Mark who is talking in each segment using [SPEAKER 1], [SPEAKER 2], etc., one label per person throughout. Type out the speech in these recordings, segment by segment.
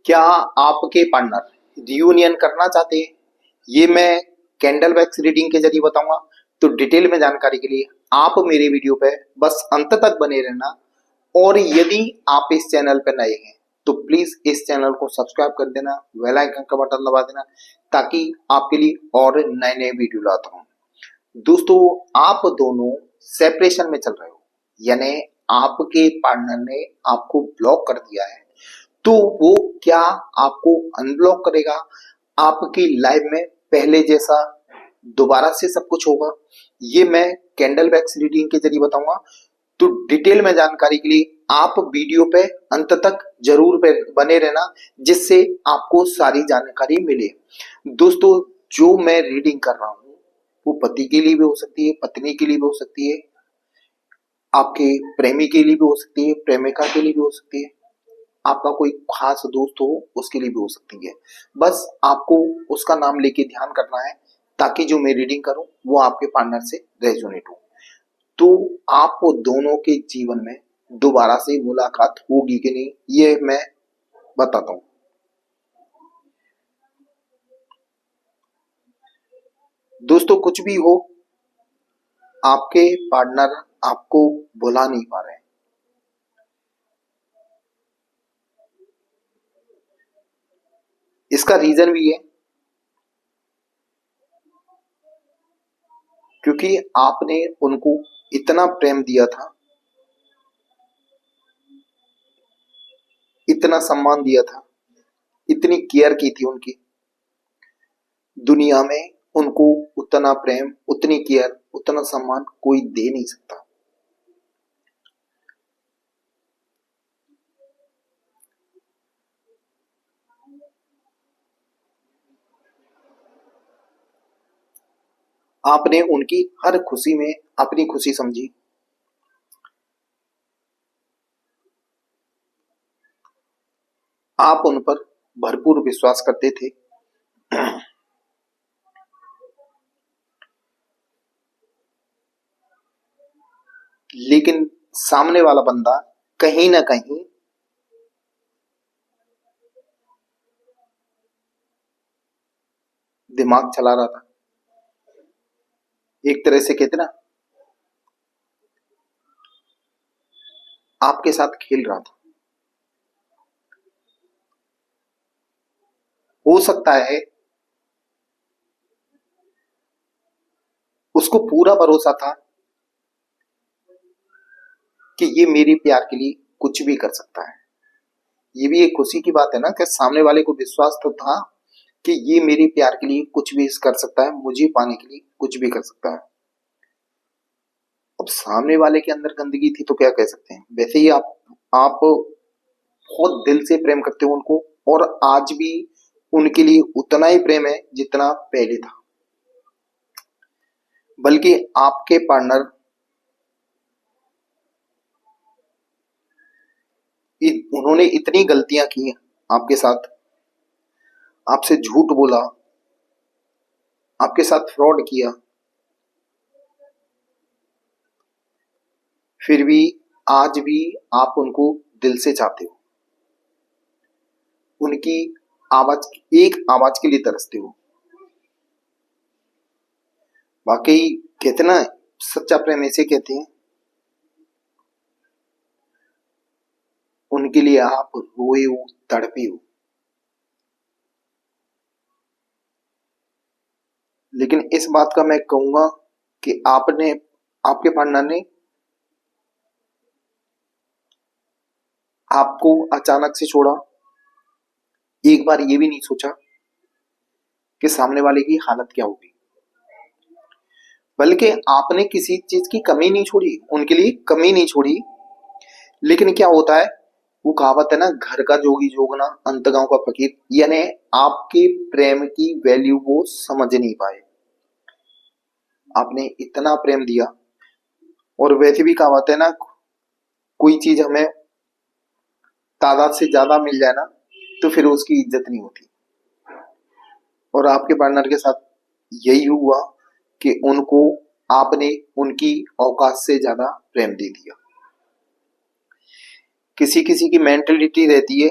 [SPEAKER 1] क्या आपके partner reunion करना चाहते हैं? ये मैं कैंडल वैक्स रीडिंग के जरिए बताऊंगा। तो डिटेल में जानकारी के लिए आप मेरे वीडियो पे बस अंत तक बने रहना। और यदि आप इस चैनल पर नए हैं तो प्लीज इस चैनल को सब्सक्राइब कर देना, बेल आइकन का बटन दबा देना, ताकि आपके लिए और नए नए वीडियो लाता हूँ। दोस्तों, आप दोनों सेपरेशन में चल रहे हो, यानी आपके पार्टनर ने आपको ब्लॉक कर दिया है, तो वो क्या आपको अनब्लॉक करेगा? आपकी लाइफ में पहले जैसा दोबारा से सब कुछ होगा? ये मैं कैंडल वैक्स रीडिंग के जरिए बताऊंगा। तो डिटेल में जानकारी के लिए आप वीडियो पे अंत तक जरूर बने रहना, जिससे आपको सारी जानकारी मिले। दोस्तों, जो मैं रीडिंग कर रहा हूँ वो पति के लिए भी हो सकती है, पत्नी के लिए भी हो सकती है, आपके प्रेमी के लिए भी हो सकती है, प्रेमिका के लिए भी हो सकती है, आपका कोई खास दोस्त हो उसके लिए भी हो सकती है। बस आपको उसका नाम लेके ध्यान करना है, ताकि जो मैं रीडिंग करूं वो आपके पार्टनर से रेजोनेट हो। तो आप दोनों के जीवन में दोबारा से मुलाकात होगी कि नहीं, ये मैं बताता हूँ। दोस्तों, कुछ भी हो, आपके पार्टनर आपको भुला नहीं पा रहे हैं। इसका रीजन भी है क्योंकि आपने उनको इतना प्रेम दिया था, इतना सम्मान दिया था, इतनी केयर की थी उनकी। दुनिया में उनको उतना प्रेम, उतनी केयर, उतना सम्मान कोई दे नहीं सकता। आपने उनकी हर खुशी में अपनी खुशी समझी। आप उन पर भरपूर विश्वास करते थे। लेकिन सामने वाला बंदा कहीं ना कहीं दिमाग चला रहा था। एक तरह से कहते ना, आपके साथ खेल रहा था। हो सकता है उसको पूरा भरोसा था कि ये मेरे प्यार के लिए कुछ भी कर सकता है। ये भी एक खुशी की बात है ना, कि सामने वाले को विश्वास तो था कि ये मेरे प्यार के लिए कुछ भी कर सकता है, मुझे पाने के लिए कुछ भी कर सकता है। अब सामने वाले के अंदर गंदगी थी तो क्या कह सकते हैं। वैसे ही आप बहुत दिल से प्रेम करते हो उनको, और आज भी उनके लिए उतना ही प्रेम है जितना पहले था। बल्कि आपके पार्टनर उन्होंने इतनी गलतियां की आपके साथ, आपसे झूठ बोला, आपके साथ फ्रॉड किया, फिर भी आज भी आप उनको दिल से चाहते हो। उनकी आवाज, एक आवाज के लिए तरसते हो। वाकई कहते ना, सच्चा प्रेम ऐसे कहते हैं। उनके लिए आप रोए हो, तड़पे हो। लेकिन इस बात का मैं कहूंगा कि आपने, आपके पार्टनर ने आपको अचानक से छोड़ा। एक बार ये भी नहीं सोचा कि सामने वाले की हालत क्या होगी। बल्कि आपने किसी चीज की कमी नहीं छोड़ी, उनके लिए कमी नहीं छोड़ी। लेकिन क्या होता है, वो कहावत है ना, घर का जोगी जोगना अंत गांव का फकीर। यानी आपके प्रेम की वैल्यू वो समझ नहीं पाए। आपने इतना प्रेम दिया, और वैसे भी कहावत है ना, कोई चीज हमें तादाद से ज्यादा मिल जाए ना, तो फिर उसकी इज्जत नहीं होती। और आपके पार्टनर के साथ यही हुआ कि उनको आपने उनकी औकात से ज्यादा प्रेम दे दिया। किसी किसी की मेंटेलिटी रहती है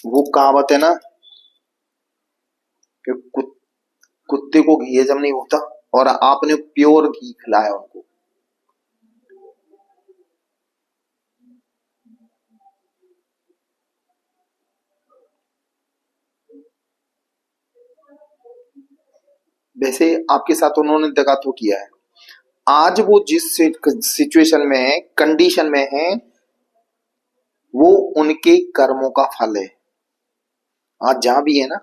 [SPEAKER 1] वो कहावत है ना कि कुत्ते को घी हजम नहीं होता, और आपने प्योर घी खिलाया उनको। वैसे आपके साथ उन्होंने दगा तो किया है। आज वो जिस सिचुएशन में है, कंडीशन में है, वो उनके कर्मों का फल है। आज जहां भी है ना,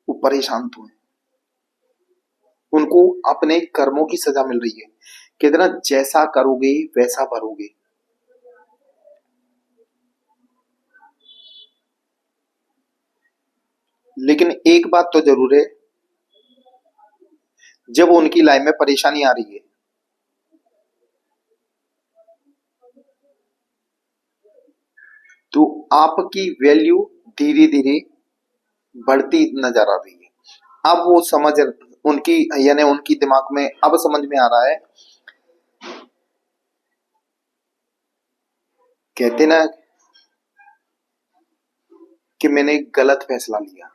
[SPEAKER 1] वो परेशान तो है, उनको अपने कर्मों की सजा मिल रही है। कितना जैसा करोगे वैसा भरोगे। लेकिन एक बात तो जरूर है, जब उनकी लाइफ में परेशानी आ रही है, तो आपकी वैल्यू धीरे धीरे बढ़ती नजर आ रही है। अब वो समझ, उनकी यानी उनकी दिमाग में अब समझ में आ रहा है, कहते ना कि मैंने गलत फैसला लिया।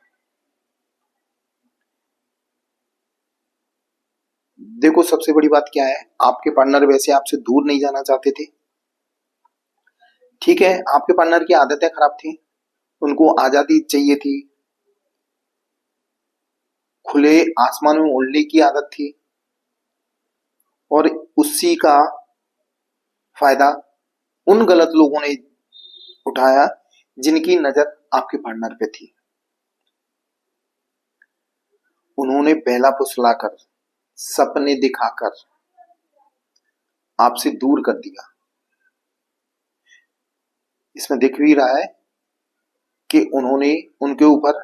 [SPEAKER 1] देखो सबसे बड़ी बात क्या है, आपके पार्टनर वैसे आपसे दूर नहीं जाना चाहते थे। ठीक है, आपके पार्टनर की आदतें खराब थी, उनको आजादी चाहिए थी, खुले आसमान में उड़ने की आदत थी, और उसी का फायदा उन गलत लोगों ने उठाया जिनकी नजर आपके पार्टनर पे थी। उन्होंने बहला फुसलाकर, सपने दिखाकर आपसे दूर कर दिया। इसमें दिख भी रहा है कि उन्होंने उनके ऊपर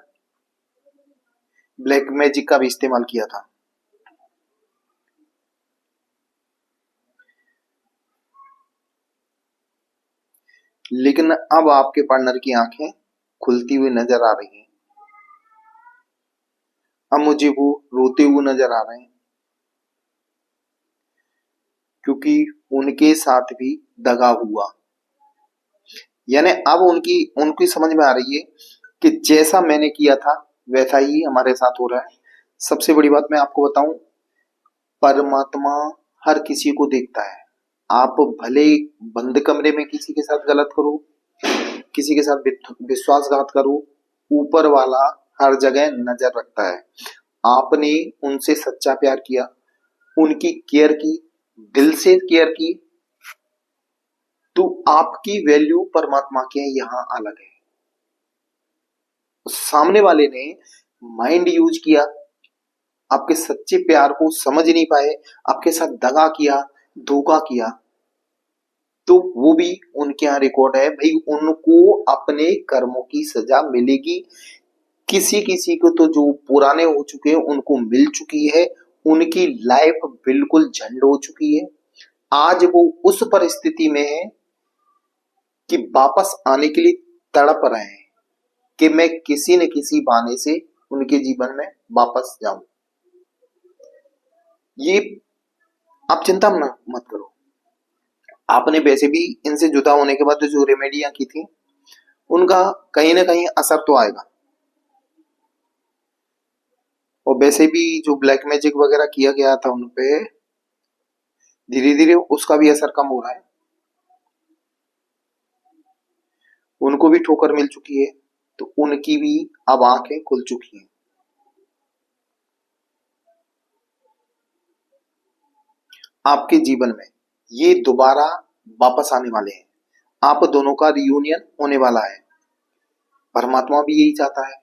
[SPEAKER 1] ब्लैक मैजिक का भी इस्तेमाल किया था। लेकिन अब आपके पार्टनर की आंखें खुलती हुई नजर आ रही हैं। अब मुझे वो रोते हुए नजर आ रहे हैं, क्योंकि उनके साथ भी दगा हुआ। यानी अब उनकी उनकी समझ में आ रही है कि जैसा मैंने किया था वैसा ही हमारे साथ हो रहा है। सबसे बड़ी बात मैं आपको बताऊं, परमात्मा हर किसी को देखता है। आप भले बंद कमरे में किसी के साथ गलत करो, किसी के साथ विश्वासघात करो, ऊपर वाला हर जगह नजर रखता है। आपने उनसे सच्चा प्यार किया, उनकी केयर की, दिल से केयर की, तो आपकी वैल्यू परमात्मा के यहाँ अलग है। सामने वाले ने माइंड यूज किया, आपके सच्चे प्यार को समझ नहीं पाए, आपके साथ दगा किया, धोखा किया, तो वो भी उनके यहाँ रिकॉर्ड है भाई, उनको अपने कर्मों की सजा मिलेगी। किसी किसी को तो जो पुराने हो चुके हैं उनको मिल चुकी है, उनकी लाइफ बिल्कुल झंड हो चुकी है। आज वो उस परिस्थिति में है कि वापस आने के लिए तड़प रहे हैं कि मैं किसी न किसी बहाने से उनके जीवन में वापस जाऊं। ये आप चिंता मत करो। आपने वैसे भी इनसे जुदा होने के बाद जो रेमेडियां की थी, उनका कहीं ना कहीं असर तो आएगा। और वैसे भी जो ब्लैक मैजिक वगैरह किया गया था उन पे, धीरे धीरे उसका भी असर कम हो रहा है। उनको भी ठोकर मिल चुकी है, तो उनकी भी अब आंखें खुल चुकी हैं। आपके जीवन में ये दोबारा वापस आने वाले हैं। आप दोनों का रियूनियन होने वाला है। परमात्मा भी यही चाहता है।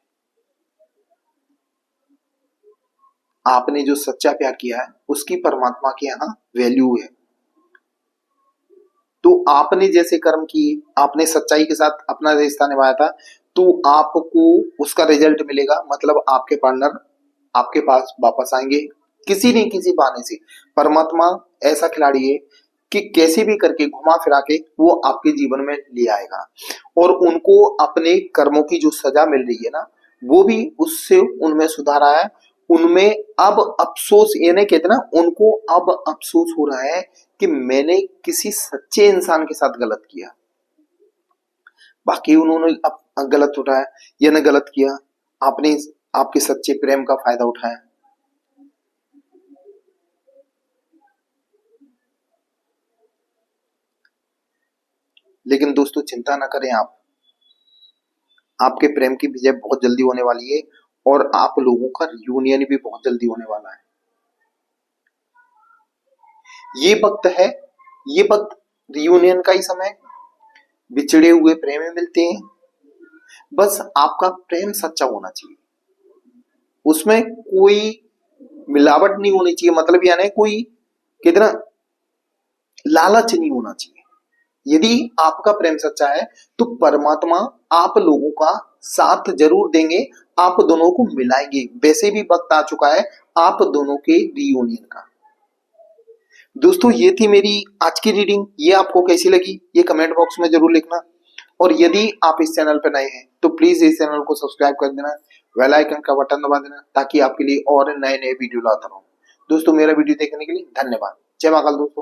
[SPEAKER 1] आपने जो सच्चा प्यार किया है उसकी परमात्मा के यहाँ वैल्यू है। तो आपने जैसे कर्म किए, आपने सच्चाई के साथ अपना रिश्ता निभाया था, तो आपको उसका रिजल्ट मिलेगा। मतलब आपके पार्टनर आपके पास वापस आएंगे किसी न किसी बहाने से। परमात्मा ऐसा खिलाड़ी है कि कैसे भी करके घुमा फिरा के वो आपके जीवन में ले आएगा। और उनको अपने कर्मों की जो सजा मिल रही है ना, वो भी उससे उनमें सुधार आया है। उनमें अब अफसोस, ये नहीं कहते ना, उनको अब अफसोस हो रहा है कि मैंने किसी सच्चे इंसान के साथ गलत किया। बाकी उन्होंने गलत उठाया या न गलत किया, आपने आपके सच्चे प्रेम का फायदा उठाया। लेकिन दोस्तों चिंता ना करें आप, आपके प्रेम की विजय बहुत जल्दी होने वाली है और आप लोगों का रियूनियन भी बहुत जल्दी होने वाला है। ये वक्त है, ये वक्त रियूनियन का ही समय, बिछड़े हुए प्रेम में मिलते हैं। बस आपका प्रेम सच्चा होना चाहिए, उसमें कोई मिलावट नहीं होनी चाहिए, मतलब यानी कोई कितना लालच नहीं होना चाहिए। यदि आपका प्रेम सच्चा है तो परमात्मा आप लोगों का साथ जरूर देंगे, आप दोनों को मिलाएंगे। वैसे भी वक्त आ चुका है आप दोनों के रियूनियन का। दोस्तों ये थी मेरी आज की रीडिंग, ये आपको कैसी लगी ये कमेंट बॉक्स में जरूर लिखना। और यदि आप इस चैनल पर नए हैं तो प्लीज इस चैनल को सब्सक्राइब कर देना, बेल आइकन का बटन दबा देना, ताकि आपके लिए और नए नए वीडियो लाता रहूं। दोस्तों मेरा वीडियो देखने के लिए धन्यवाद। जय महाकाल दोस्तों।